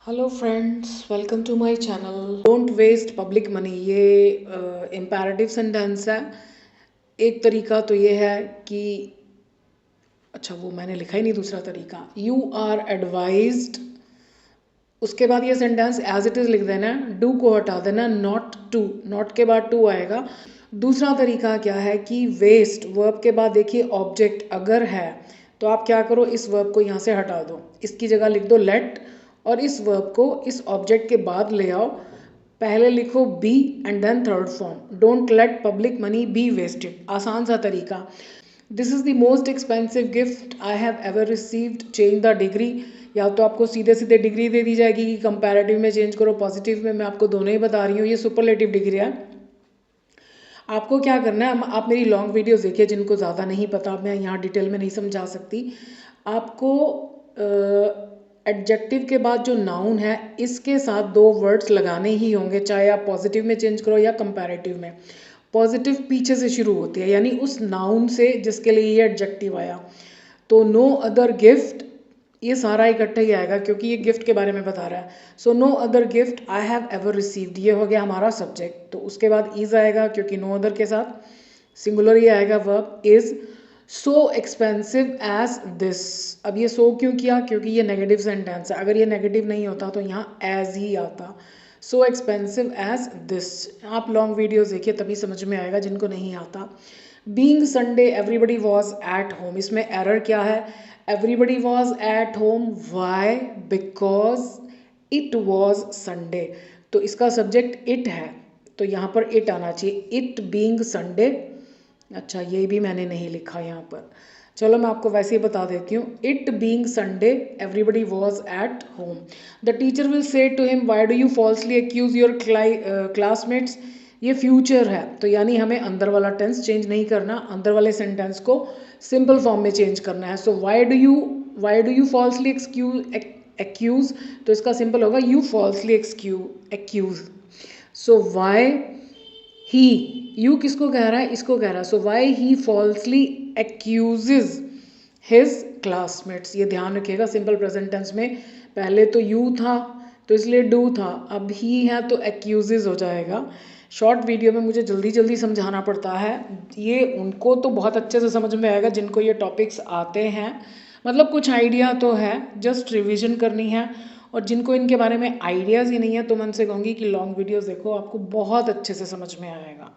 Hello friends, welcome to my channel. Don't waste public money, ये imperative sentence है। एक तरीका तो ये है कि अच्छा, वो मैंने लिखा ही नहीं। दूसरा तरीका, यू आर एडवाइज्ड। उसके बाद ये सेंटेंस एज इट इज़ लिख देना, डू को हटा देना, नॉट टू, नॉट के बाद टू आएगा। दूसरा तरीका क्या है कि वेस्ट वर्ब के बाद देखिए ऑब्जेक्ट अगर है तो आप क्या करो, इस वर्ब को यहाँ से हटा दो, इसकी जगह लिख दो लेट, और इस वर्ब को इस ऑब्जेक्ट के बाद ले आओ। पहले लिखो B and then third form, don't let public money be wasted. आसान सा तरीका। This is the most expensive gift I have ever received, change the degree. या तो आपको सीधे सीधे डिग्री दे दी जाएगी कि कंपैरेटिव में चेंज करो, पॉजिटिव में। मैं आपको दोनों ही बता रही हूँ, ये सुपरलेटिव डिग्री है। आपको क्या करना है, आप मेरी लॉन्ग वीडियोस देखिए, जिनको ज़्यादा नहीं पता, मैं यहाँ डिटेल में नहीं समझा सकती। आपको एडजेक्टिव के बाद जो नाउन है इसके साथ दो वर्ड्स लगाने ही होंगे, चाहे आप पॉजिटिव में चेंज करो या कंपैरेटिव में। पॉजिटिव पीछे से शुरू होती है, यानी उस नाउन से जिसके लिए ये एडजेक्टिव आया। तो नो अदर गिफ्ट, ये सारा इकट्ठा ही आएगा क्योंकि ये गिफ्ट के बारे में बता रहा है। So no other gift I have ever received, ये हो गया हमारा सब्जेक्ट। तो उसके बाद इज आएगा क्योंकि नो अदर के साथ सिंगुलर ही आएगा verb is. So expensive as this, अब ये सो क्यों किया, क्योंकि ये नेगेटिव सेंटेंस है। अगर ये नेगेटिव नहीं होता तो यहाँ एज ही आता। So expensive as this. आप लॉन्ग वीडियोस देखिए तभी समझ में आएगा जिनको नहीं आता। Being Sunday everybody was at home, इसमें एरर क्या है, everybody was at home, why, because it was Sunday. तो इसका सब्जेक्ट इट है तो यहाँ पर इट आना चाहिए, इट बीइंग संडे। अच्छा, ये भी मैंने नहीं लिखा यहाँ पर, चलो मैं आपको वैसे ही बता देती हूँ। It being Sunday everybody was at home. The teacher will say to him why do you falsely accuse your classmates. ये फ्यूचर है तो यानी हमें अंदर वाला टेंस चेंज नहीं करना, अंदर वाले सेंटेंस को सिंपल फॉर्म में चेंज करना है। So why do you falsely accuse, तो इसका सिंपल होगा you falsely accuse. So why he, you किसको कह रहा है, इसको कह रहा है। So why he falsely accuses his classmates, ये ध्यान रखिएगा। सिंपल प्रेजेंट टेंस में पहले तो यू था तो इसलिए डू था, अब ही है तो एक्यूजेज हो जाएगा। शॉर्ट वीडियो में मुझे जल्दी जल्दी समझाना पड़ता है, ये उनको तो बहुत अच्छे से समझ में आएगा जिनको ये टॉपिक्स आते हैं, मतलब कुछ आइडिया तो है, जस्ट रिवीजन करनी है। और जिनको इनके बारे में आइडियाज़ ही नहीं है तो मैं उनसे कहूँगी कि लॉन्ग वीडियोस देखो, आपको बहुत अच्छे से समझ में आएगा।